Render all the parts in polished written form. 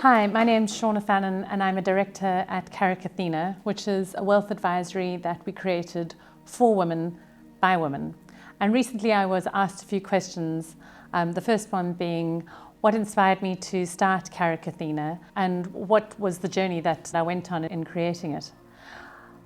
Hi, my name's Shauna Fannin and I'm a director at Carrick Athena, which is a wealth advisory that we created for women by women. And recently I was asked a few questions, the first one being what inspired me to start Carrick Athena and what was the journey that I went on in creating it.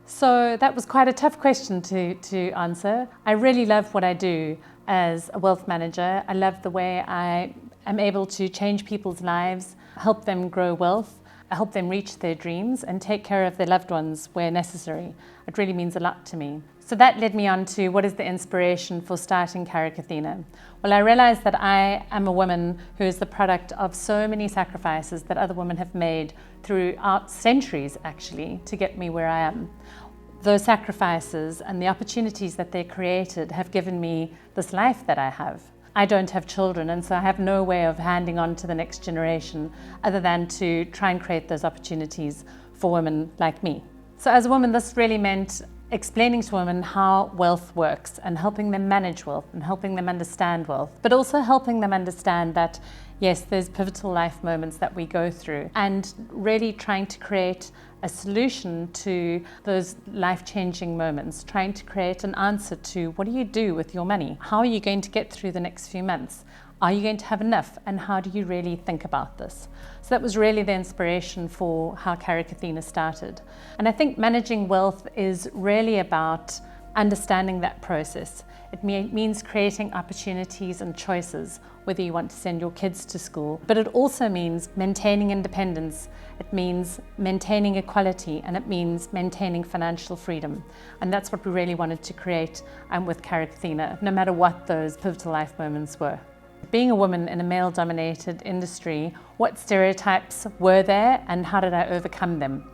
So that was quite a tough question to answer. I really love what I do as a wealth manager. I love the way I am able to change people's lives, help them grow wealth, help them reach their dreams and take care of their loved ones where necessary. It really means a lot to me. So that led me on to what is the inspiration for starting Carrick Athena. Well, I realized that I am a woman who is the product of so many sacrifices that other women have made throughout centuries actually to get me where I am. Those sacrifices and the opportunities that they created have given me this life that I have. I don't have children, and so I have no way of handing on to the next generation other than to try and create those opportunities for women like me. So as a woman, this really meant explaining to women how wealth works and helping them manage wealth and helping them understand wealth, but also helping them understand that, yes, there's pivotal life moments that we go through and really trying to create a solution to those life-changing moments, trying to create an answer to what do you do with your money? How are you going to get through the next few months? Are you going to have enough? And how do you really think about this? So that was really the inspiration for how Carrick Athena started. And I think managing wealth is really about understanding that process. It means creating opportunities and choices, whether you want to send your kids to school, but it also means maintaining independence. It means maintaining equality, and it means maintaining financial freedom. And that's what we really wanted to create with Carrick Athena, no matter what those pivotal life moments were. Being a woman in a male-dominated industry, what stereotypes were there and how did I overcome them?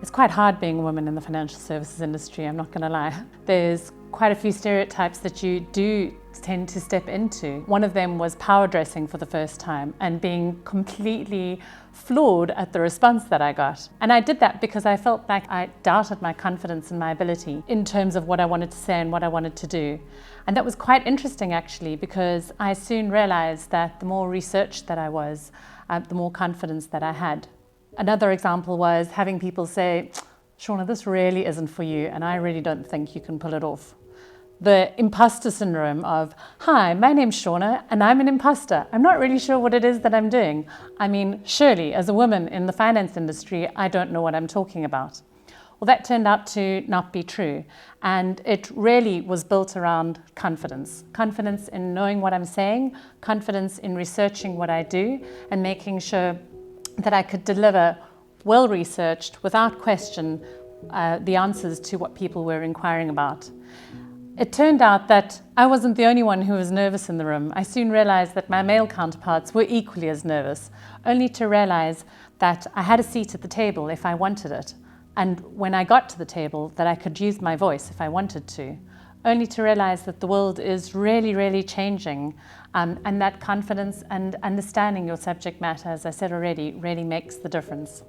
It's quite hard being a woman in the financial services industry, I'm not going to lie. There's quite a few stereotypes that you do tend to step into. One of them was power dressing for the first time and being completely floored at the response that I got. And I did that because I felt like I doubted my confidence and my ability in terms of what I wanted to say and what I wanted to do. And that was quite interesting actually, because I soon realized that the more researched that I was, the more confidence that I had. Another example was having people say, Shauna, this really isn't for you and I really don't think you can pull it off. The imposter syndrome of, hi, my name's Shauna and I'm an imposter. I'm not really sure what it is that I'm doing. I mean, surely as a woman in the finance industry, I don't know what I'm talking about. Well, that turned out to not be true. And it really was built around confidence. Confidence in knowing what I'm saying, confidence in researching what I do and making sure that I could deliver well-researched, without question, the answers to what people were inquiring about. It turned out that I wasn't the only one who was nervous in the room. I soon realized that my male counterparts were equally as nervous, only to realize that I had a seat at the table if I wanted it. And when I got to the table, that I could use my voice if I wanted to, only to realize that the world is really, really changing, and that confidence and understanding your subject matter, as I said already, really makes the difference.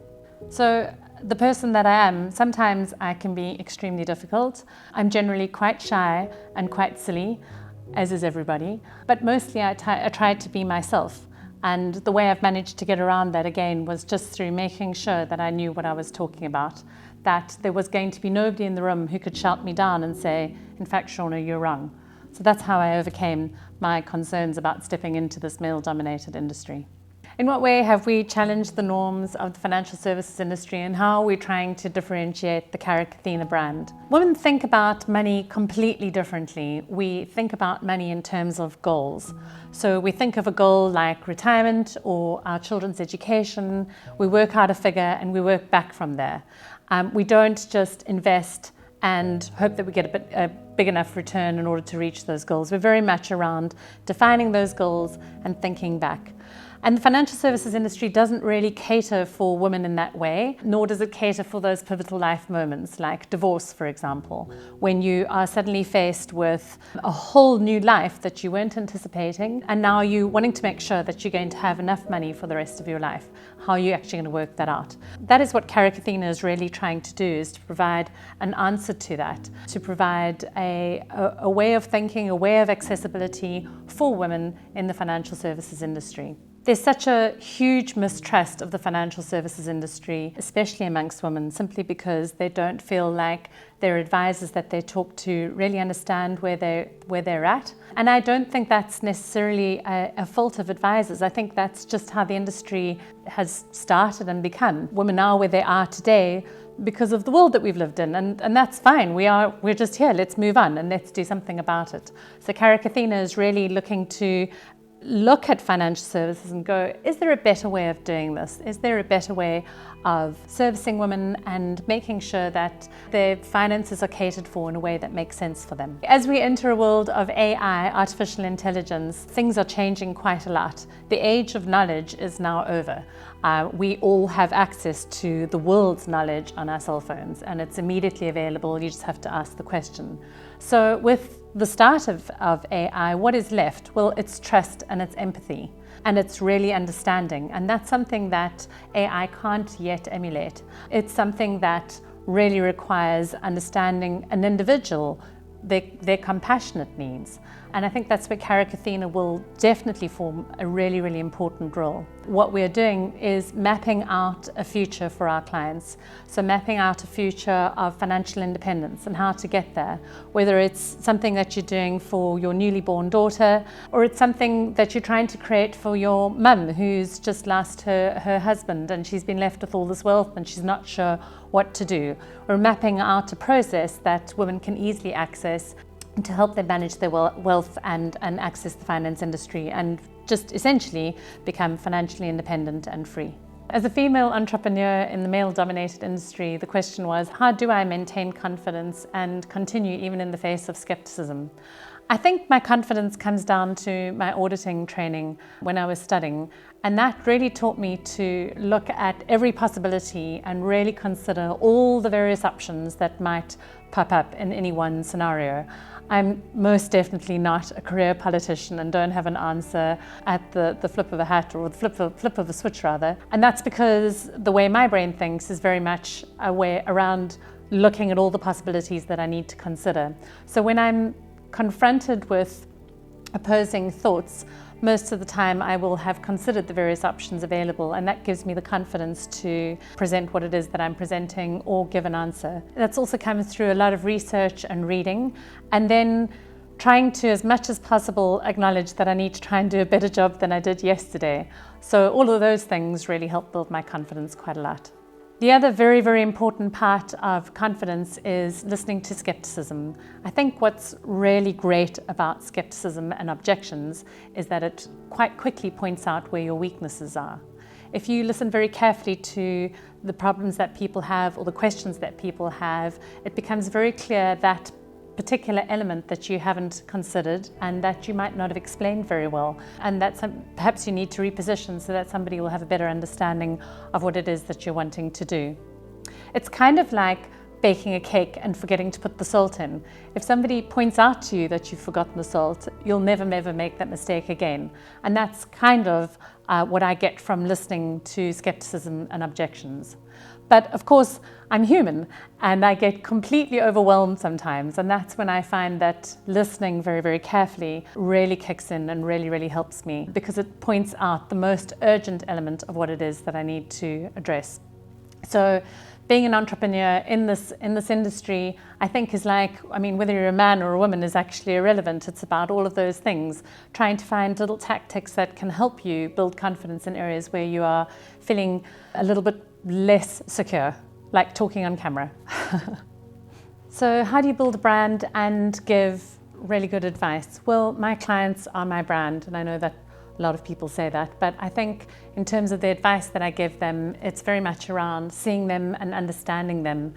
So the person that I am, sometimes I can be extremely difficult. I'm generally quite shy and quite silly, as is everybody, but mostly I tried to be myself. And the way I've managed to get around that again was just through making sure that I knew what I was talking about, that there was going to be nobody in the room who could shout me down and say, in fact, Shauna, you're wrong. So that's how I overcame my concerns about stepping into this male-dominated industry. In what way have we challenged the norms of the financial services industry and how are we trying to differentiate the Carrick Athena brand? Women think about money completely differently. We think about money in terms of goals. So we think of a goal like retirement or our children's education. We work out a figure and we work back from there. We don't just invest and hope that we get a big enough return in order to reach those goals. We're very much around defining those goals and thinking back. And the financial services industry doesn't really cater for women in that way, nor does it cater for those pivotal life moments like divorce, for example, when you are suddenly faced with a whole new life that you weren't anticipating, and now you're wanting to make sure that you're going to have enough money for the rest of your life. How are you actually going to work that out? That is what Carrick Athena is really trying to do, is to provide an answer to that, to provide a way of thinking, a way of accessibility for women in the financial services industry. There's such a huge mistrust of the financial services industry, especially amongst women, simply because they don't feel like their advisors that they talk to really understand where they're at. And I don't think that's necessarily a fault of advisors. I think that's just how the industry has started and become. Women are where they are today because of the world that we've lived in, and that's fine. We're just here. Let's move on and let's do something about it. So Carrick Athena is really looking to look at financial services and go, is there a better way of doing this? Is there a better way of servicing women and making sure that their finances are catered for in a way that makes sense for them? As we enter a world of AI, artificial intelligence, things are changing quite a lot. The age of knowledge is now over. We all have access to the world's knowledge on our cell phones, and it's immediately available. You just have to ask the question. So with the start of AI, what is left? Well, it's trust and it's empathy, and it's really understanding. And that's something that AI can't yet emulate. It's something that really requires understanding an individual, their compassionate needs. And I think that's where Carrick Athena will definitely form a really, really important role. What we're doing is mapping out a future for our clients. So mapping out a future of financial independence and how to get there, whether it's something that you're doing for your newly born daughter, or it's something that you're trying to create for your mum who's just lost her husband and she's been left with all this wealth and she's not sure what to do. We're mapping out a process that women can easily access to help them manage their wealth and access the finance industry and just essentially become financially independent and free. As a female entrepreneur in the male-dominated industry, the question was, how do I maintain confidence and continue even in the face of skepticism? I think my confidence comes down to my auditing training when I was studying, and that really taught me to look at every possibility and really consider all the various options that might pop up in any one scenario. I'm most definitely not a career politician and don't have an answer at the flip of a hat, or the flip of a switch rather. And that's because the way my brain thinks is very much a way around looking at all the possibilities that I need to consider. So when I'm confronted with opposing thoughts, most of the time I will have considered the various options available, and that gives me the confidence to present what it is that I'm presenting or give an answer. That's also comes through a lot of research and reading, and then trying to, as much as possible, acknowledge that I need to try and do a better job than I did yesterday. So all of those things really help build my confidence quite a lot. The other very, very important part of confidence is listening to skepticism. I think what's really great about skepticism and objections is that it quite quickly points out where your weaknesses are. If you listen very carefully to the problems that people have or the questions that people have, it becomes very clear that particular element that you haven't considered and that you might not have explained very well, and that perhaps you need to reposition so that somebody will have a better understanding of what it is that you're wanting to do. It's kind of like baking a cake and forgetting to put the salt in. If somebody points out to you that you've forgotten the salt, you'll never make that mistake again. And that's kind of what I get from listening to skepticism and objections. But of course, I'm human and I get completely overwhelmed sometimes, and that's when I find that listening very, very carefully really kicks in and really, really helps me, because it points out the most urgent element of what it is that I need to address. So being an entrepreneur in this industry, I think is like, whether you're a man or a woman is actually irrelevant. It's about all of those things, trying to find little tactics that can help you build confidence in areas where you are feeling a little bit less secure, like talking on camera. So how do you build a brand and give really good advice? Well, my clients are my brand, and I know that a lot of people say that, but I think in terms of the advice that I give them, it's very much around seeing them and understanding them.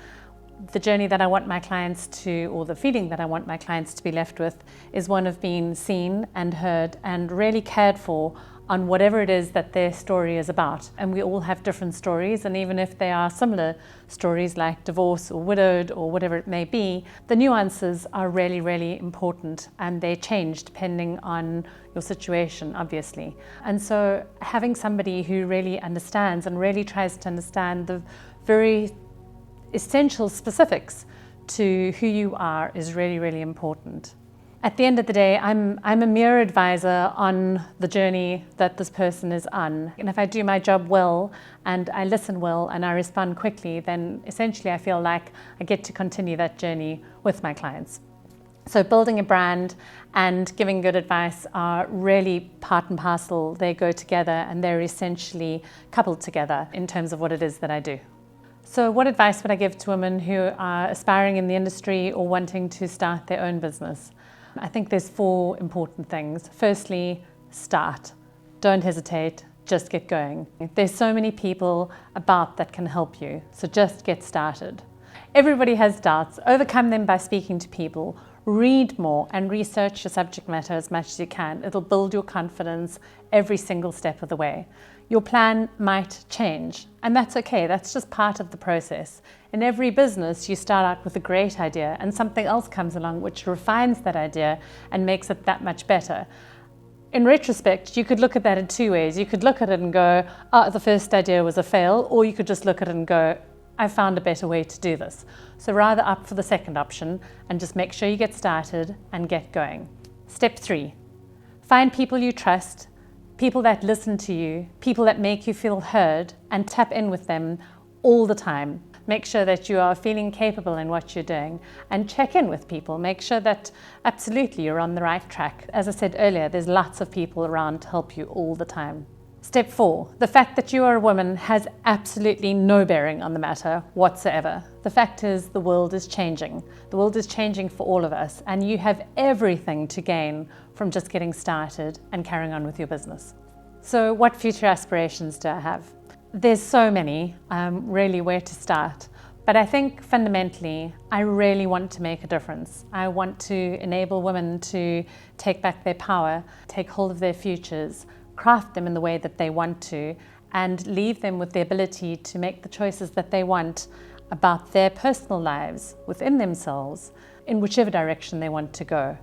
The journey that I want my clients to, or the feeling that I want my clients to be left with, is one of being seen and heard and really cared for on whatever it is that their story is about. And we all have different stories, and even if they are similar stories like divorce or widowed or whatever it may be, the nuances are really, really important, and they change depending on your situation, obviously. And so having somebody who really understands and really tries to understand the very essential specifics to who you are is really, really important. At the end of the day, I'm a mere advisor on the journey that this person is on. And if I do my job well and I listen well and I respond quickly, then essentially I feel like I get to continue that journey with my clients. So building a brand and giving good advice are really part and parcel. They go together and they're essentially coupled together in terms of what it is that I do. So what advice would I give to women who are aspiring in the industry or wanting to start their own business? I think there's 4 important things. Firstly, start. Don't hesitate, just get going. There's so many people about that can help you, so just get started. Everybody has doubts. Overcome them by speaking to people. Read more and research your subject matter as much as you can. It'll build your confidence every single step of the way. Your plan might change, and that's okay. That's just part of the process. In every business, you start out with a great idea and something else comes along which refines that idea and makes it that much better. In retrospect, you could look at that in 2 ways. You could look at it and go, oh, the first idea was a fail, or you could just look at it and go, I found a better way to do this. So rather opt for the second option and just make sure you get started and get going. Step 3, find people you trust, people that listen to you, people that make you feel heard, and tap in with them all the time. Make sure that you are feeling capable in what you're doing and check in with people. Make sure that absolutely you're on the right track. As I said earlier, there's lots of people around to help you all the time. Step 4, the fact that you are a woman has absolutely no bearing on the matter whatsoever. The fact is the world is changing. The world is changing for all of us, and you have everything to gain from just getting started and carrying on with your business. So what future aspirations do I have? There's so many, really where to start. But I think fundamentally, I really want to make a difference. I want to enable women to take back their power, take hold of their futures, craft them in the way that they want to, and leave them with the ability to make the choices that they want about their personal lives within themselves in whichever direction they want to go.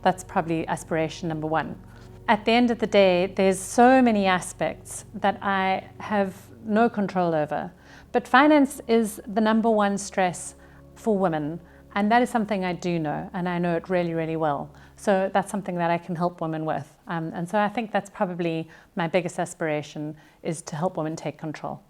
That's probably aspiration number 1. At the end of the day, there's so many aspects that I have no control over, but finance is the number 1 stress for women. And that is something I do know, and I know it really, really well. So that's something that I can help women with. And so I think that's probably my biggest aspiration, is to help women take control.